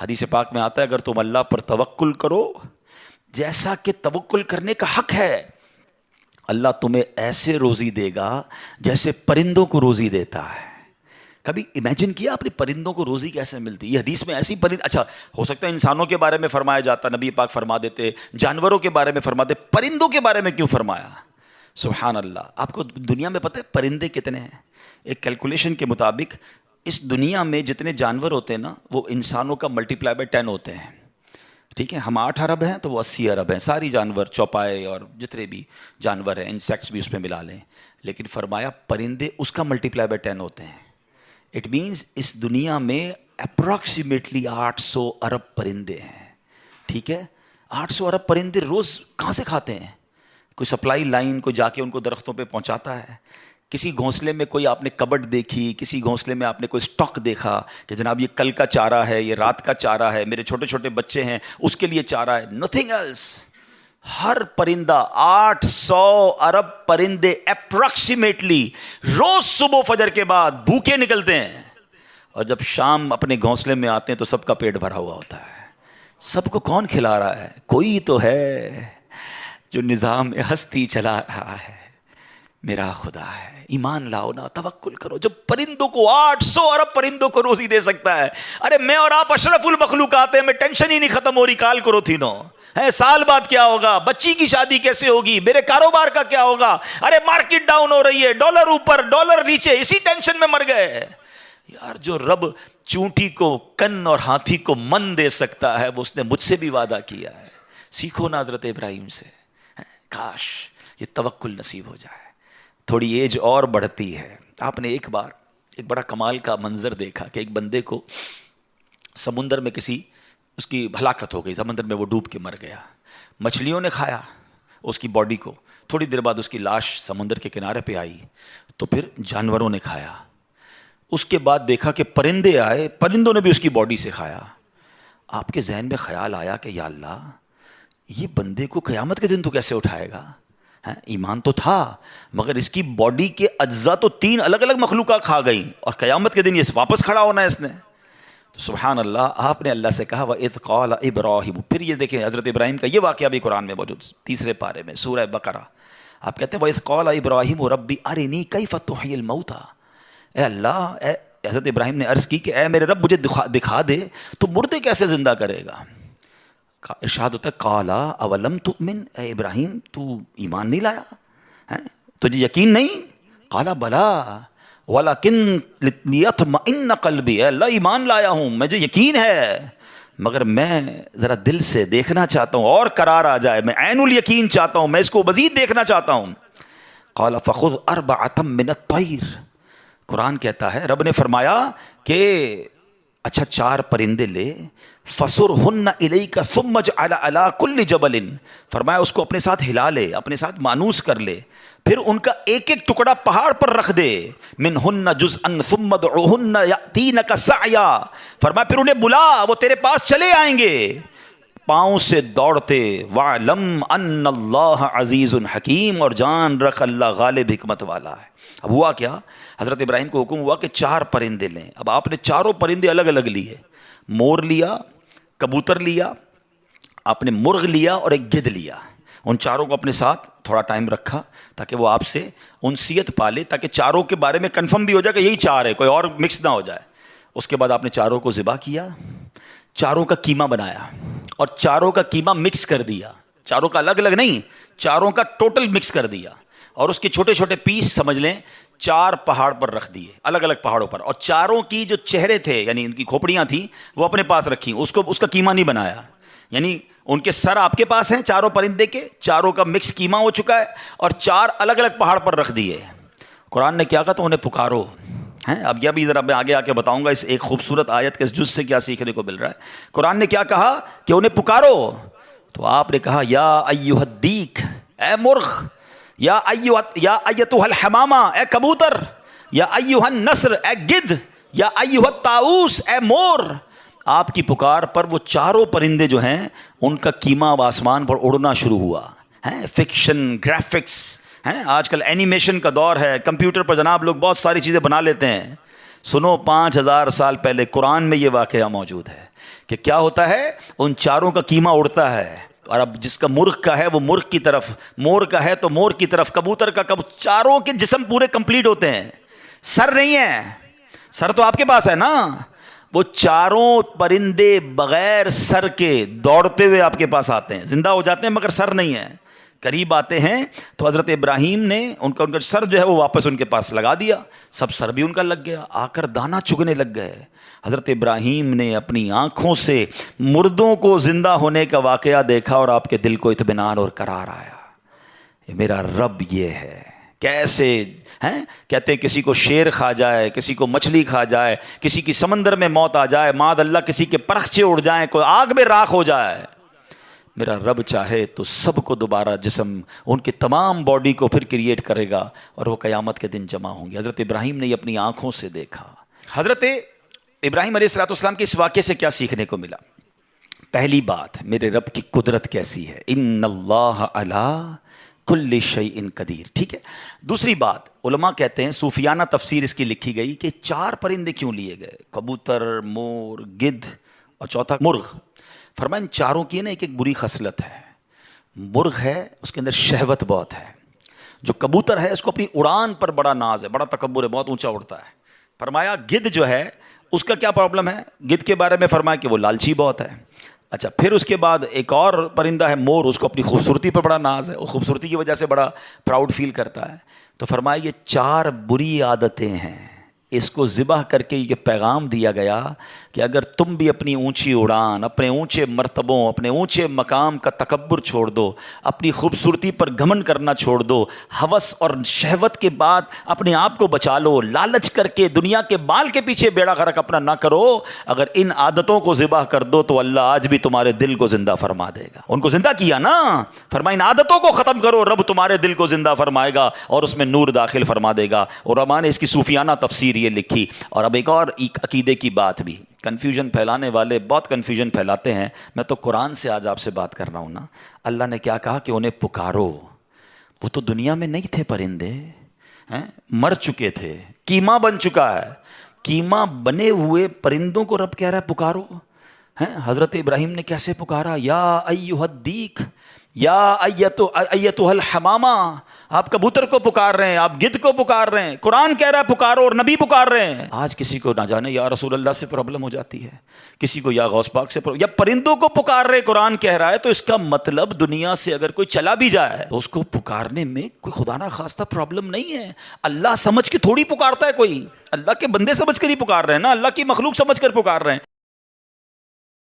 حدیث پاک میں آتا ہے اگر تم اللہ پر توکل کرو جیسا کہ توکل کرنے کا حق ہے، اللہ تمہیں ایسے روزی دے گا جیسے پرندوں کو روزی دیتا ہے۔ کبھی امیجن کیا آپ نے پرندوں کو روزی کیسے ملتی؟ یہ حدیث میں ایسی اچھا ہو سکتا ہے انسانوں کے بارے میں فرمایا جاتا، نبی پاک فرما دیتے، جانوروں کے بارے میں فرما دے، پرندوں کے بارے میں کیوں فرمایا؟ سبحان اللہ۔ آپ کو دنیا میں پتہ ہے پرندے کتنے ہیں؟ ایک کیلکولیشن کے مطابق اس دنیا میں جتنے جانور ہوتے ہیں نا وہ انسانوں کا ملٹیپلائی بائی 10 ہوتے ہیں، ٹھیک ہے؟ ہم 8 ارب ہیں تو وہ 80 ارب ہیں، ساری جانور، چوپائے اور جتنے بھی جانور ہیں، انسیکٹس بھی اس میں ملا لیں، لیکن فرمایا پرندے اس کا ملٹیپلائی بائی 10 ہوتے ہیں۔ اٹ مینس اس دنیا میں اپروکسیمیٹلی 800 ارب پرندے ہیں، ٹھیک ہے؟ 800 ارب پرندے روز کہاں سے کھاتے ہیں؟ کوئی سپلائی لائن کو جا کے ان کو درختوں پہ پہنچاتا ہے؟ کسی گھونسلے میں کوئی آپ نے کبڈ دیکھی، کسی گھونسلے میں آپ نے کوئی سٹاک دیکھا کہ جناب یہ کل کا چارہ ہے، یہ رات کا چارہ ہے، میرے چھوٹے چھوٹے بچے ہیں اس کے لیے چارہ ہے؟ Nothing else. ہر پرندہ 800 ارب پرندے اپروکسیمیٹلی روز صبح فجر کے بعد بھوکے نکلتے ہیں، اور جب شام اپنے گھونسلے میں آتے ہیں تو سب کا پیٹ بھرا ہوا ہوتا ہے۔ سب کو کون کھلا رہا ہے؟ کوئی تو ہے جو نظام ہستی چلا رہا ہے، میرا خدا ہے۔ ایمان لاؤ نا، توکل کرو۔ جب پرندوں کو 800 ارب پرندوں کو روزی دے سکتا ہے، ارے میں اور آپ اشرف المخلوقات ہیں، میں ٹینشن ہی نہیں ختم ہو رہی کال کرو تھی نو ہے، سال بعد کیا ہوگا، بچی کی شادی کیسے ہوگی، میرے کاروبار کا کیا ہوگا، ارے مارکیٹ ڈاؤن ہو رہی ہے، ڈالر اوپر ڈالر نیچے، اسی ٹینشن میں مر گئے۔ یار جو رب چونٹی کو کن اور ہاتھی کو من دے سکتا ہے وہ اس نے مجھ سے بھی وعدہ کیا ہے۔ سیکھو نا حضرت ابراہیم سے، کاش یہ توکل نصیب ہو جائے۔ تھوڑی ایج اور بڑھتی ہے، آپ نے ایک بار ایک بڑا کمال کا منظر دیکھا کہ ایک بندے کو سمندر میں اس کی ہلاکت ہو گئی، سمندر میں وہ ڈوب کے مر گیا، مچھلیوں نے کھایا اس کی باڈی کو، تھوڑی دیر بعد اس کی لاش سمندر کے کنارے پہ آئی، تو پھر جانوروں نے کھایا، اس کے بعد دیکھا کہ پرندے آئے، پرندوں نے بھی اس کی باڈی سے کھایا۔ آپ کے ذہن میں خیال آیا کہ یا اللہ یہ بندے کو قیامت کے دن تو کیسے اٹھائے گا؟ ایمان تو تھا مگر اس کی باڈی کے اجزاء تو 3 الگ الگ مخلوقات کھا گئیں، اور قیامت کے دن یہ واپس کھڑا ہونا ہے اس نے۔ تو سبحان اللہ، آپ نے اللہ سے کہا وَإِذْ قَالَ إِبْرَاهِيمُ۔ پھر یہ دیکھیں حضرت ابراہیم کا یہ واقعہ بھی قرآن میں موجود، 3 پارے میں سورہ بقرہ۔ آپ کہتے ہیں وَإِذْ قَالَ إِبْرَاهِيمُ رَبِّ أَرِنِي كَيْفَ تُحْيِي الْمَوْتَى۔ اے اللہ، حضرت ابراہیم نے عرض کی کہ اے میرے رب مجھے دکھا دے تو مردے کیسے زندہ کرے گا؟ ارشاد ہوتا ہے قَالَ أَوَلَمْ تُؤْمِنْ، اے ابراہیم تو ایمان نہیں لایا، تجھے یقین نہیں؟ قَالَ بَلَىٰ وَلَكِنْ لِيَطْمَئِنَّ قَلْبِي، اے اللہ ایمان لایا ہوں، مجھے یقین ہے مگر میں ذرا دل سے دیکھنا چاہتا ہوں اور قرار آ جائے، میں عین الیقین چاہتا ہوں، میں اس کو مزید دیکھنا چاہتا ہوں۔ قَالَ فَخُذْ أَرْبَعَةً مِّنَ الطَّيْرِ، قرآن کہتا ہے رب نے فرمایا کہ اچھا 4 پرندے لے، فَصُرْهُنَّ إِلَيْكَ ثُمَّ اجْعَلْ عَلَىٰ كُلِّ جَبَلٍ، فرمایا اس کو اپنے ساتھ ہلا لے، اپنے ساتھ مانوس کر لے، پھر ان کا ایک ایک ٹکڑا پہاڑ پر رکھ دے، مِنْهُنَّ جُزْءًا ثُمَّ ادْعُهُنَّ يَأْتِينَكَ سَعْيًا، فرمایا پھر انہیں بلا، وہ تیرے پاس چلے آئیں گے پاؤں سے دوڑتے، وَاعْلَمْ أَنَّ اللَّهَ عَزِيزٌ حَكِيمٌ، اور جان رکھ اللہ غالب حکمت والا ہے۔ اب ہوا کیا، حضرت ابراہیم کو حکم ہوا کہ 4 پرندے لیں۔ اب آپ نے چاروں پرندے الگ الگ لیے، مور لیا، کبوتر لیا، آپ نے مرغ لیا اور ایک گدھ لیا، ان چاروں کو اپنے ساتھ تھوڑا ٹائم رکھا تاکہ وہ آپ سے انسیت پالے، تاکہ چاروں کے بارے میں کنفرم بھی ہو جائے کہ یہی 4 ہے، کوئی اور مکس نہ ہو جائے۔ اس کے بعد آپ نے چاروں کو ذبح کیا، چاروں کا قیمہ بنایا اور چاروں کا قیمہ مکس کر دیا، چاروں کا الگ الگ نہیں، چاروں کا ٹوٹل مکس کر دیا، اور اس کے چھوٹے چھوٹے پیس سمجھ لیں 4 پہاڑ پر رکھ دیے، الگ الگ پہاڑوں پر، اور چاروں کی جو چہرے تھے یعنی ان کی کھوپڑیاں تھیں وہ اپنے پاس رکھی، اس کا قیمہ نہیں بنایا، یعنی ان کے سر آپ کے پاس ہیں چاروں پرندے کے، چاروں کا مکس قیمہ ہو چکا ہے، اور 4 الگ الگ پہاڑ پر رکھ دیے۔ قرآن نے کیا کہا تو انہیں پکارو ہیں، اب یہ بھی ذرا میں آگے آ کے بتاؤں گا اس ایک خوبصورت آیت کے اس جز سے کیا سیکھنے کو مل رہا ہے۔ قرآن نے کیا کہا کہ انہیں پکارو، تو آپ نے کہا یا ایھا الدیک، اے مرغ، یا ایتھا الحمامہ، اے کبوتر، یا ایھا النسر، اے گدھ، یا ایھا الطاؤس، اے مور۔ آپ کی پکار پر وہ چاروں پرندے جو ہیں ان کا قیمہ اب آسمان پر اڑنا شروع ہوا ہے۔ فکشن، گرافکس ہیں، آج کل اینیمیشن کا دور ہے، کمپیوٹر پر جناب لوگ بہت ساری چیزیں بنا لیتے ہیں، سنو 5000 سال پہلے قرآن میں یہ واقعہ موجود ہے کہ کیا ہوتا ہے، ان چاروں کا کیما اڑتا ہے، اور اب جس کا مرغ کا ہے وہ مرغ کی طرف، مور کا ہے تو مور کی طرف، کبوتر کا چاروں کے جسم پورے کمپلیٹ ہوتے ہیں، سر نہیں ہے، سر تو آپ کے پاس ہے نا، وہ چاروں پرندے بغیر سر کے دوڑتے ہوئے آپ کے پاس آتے ہیں، زندہ ہو جاتے ہیں مگر سر نہیں ہے، قریب آتے ہیں تو حضرت ابراہیم نے ان کا سر جو ہے وہ واپس ان کے پاس لگا دیا، سب سر بھی ان کا لگ گیا، آ کر دانا چگنے لگ گئے۔ حضرت ابراہیم نے اپنی آنکھوں سے مردوں کو زندہ ہونے کا واقعہ دیکھا اور آپ کے دل کو اطمینان اور قرار آیا، یہ میرا رب یہ ہے۔ کیسے ہیں کہتے ہیں کسی کو شیر کھا جائے، کسی کو مچھلی کھا جائے، کسی کی سمندر میں موت آ جائے، معاذ اللہ کسی کے پرخچے اڑ جائیں، کوئی آگ میں راکھ ہو جائے، میرا رب چاہے تو سب کو دوبارہ جسم، ان کی تمام باڈی کو پھر کریٹ کرے گا اور وہ قیامت کے دن جمع ہوں گے۔ حضرت ابراہیم نے یہ اپنی آنکھوں سے دیکھا۔ حضرت ابراہیم علیہ السلام کے اس واقعے سے کیا سیکھنے کو ملا؟ پہلی بات، میرے رب کی قدرت کیسی ہے، ان اللہ علی کل شیء قدیر، ٹھیک ہے۔ دوسری بات، علماء کہتے ہیں، صوفیانہ تفسیر اس کی لکھی گئی کہ 4 پرندے کیوں لیے گئے، کبوتر، مور، گدھ اور چوتھا مرغ۔ فرمایا ان چاروں کی نا ایک بری خصلت ہے، مرغ ہے اس کے اندر شہوت بہت ہے، جو کبوتر ہے اس کو اپنی اڑان پر بڑا ناز ہے، بڑا تکبر ہے، بہت اونچا اڑتا ہے۔ فرمایا گدھ جو ہے اس کا کیا پرابلم ہے، گدھ کے بارے میں فرمایا کہ وہ لالچی بہت ہے۔ اچھا، پھر اس کے بعد ایک اور پرندہ ہے مور، اس کو اپنی خوبصورتی پر بڑا ناز ہے، وہ خوبصورتی کی وجہ سے بڑا پراؤڈ فیل کرتا ہے۔ تو فرمایا یہ 4 بری عادتیں ہیں، اس کو ذبح کر کے یہ پیغام دیا گیا کہ اگر تم بھی اپنی اونچی اڑان، اپنے اونچے مرتبوں، اپنے اونچے مقام کا تکبر چھوڑ دو، اپنی خوبصورتی پر گھمنڈ کرنا چھوڑ دو، ہوس اور شہوت کے بعد اپنے آپ کو بچا لو، لالچ کر کے دنیا کے بال کے پیچھے بیڑا غرق اپنا نہ کرو، اگر ان عادتوں کو ذبح کر دو تو اللہ آج بھی تمہارے دل کو زندہ فرما دے گا۔ ان کو زندہ کیا نا، فرمایا ان عادتوں کو ختم کرو، رب تمہارے دل کو زندہ فرمائے گا اور اس میں نور داخل فرما دے گا۔ اور علماء نے اس کی صوفیانہ تفسیر یہ لکھی۔ اور اب ایک اور عقیدے کی بات بھی، کنفیوژن پھیلانے والے بہت کنفیوژن پھیلاتے ہیں، میں تو قرآن سے آج آپ سے بات کر رہا ہوں نا۔ اللہ نے کیا کہا کہ انہیں پکارو، وہ تو دنیا میں نہیں تھے پرندے، مر چکے تھے، کیما بن چکا ہے، کیما بنے ہوئے پرندوں کو رب کہہ رہا ہے پکارو۔ حضرت ابراہیم نے کیسے پکارا، یا ایھا الدیک، یا ایتھا الحمامہ، آپ کبوتر کو پکار رہے ہیں، آپ گدھ کو پکار رہے ہیں، قرآن کہہ رہا ہے پکارو اور نبی پکار رہے ہیں۔ آج کسی کو نہ جانے یا رسول اللہ سے پرابلم ہو جاتی ہے، کسی کو یا غوث پاک سے یا پرندوں کو پکار رہے، قرآن کہہ رہا ہے، تو اس کا مطلب دنیا سے اگر کوئی چلا بھی جائے تو اس کو پکارنے میں کوئی خدا نہ خواستہ پرابلم نہیں ہے۔ اللہ سمجھ کے تھوڑی پکارتا ہے کوئی، اللہ کے بندے سمجھ کر ہی پکار رہے ہیں نا، اللہ کی مخلوق سمجھ کر پکار رہے ہیں۔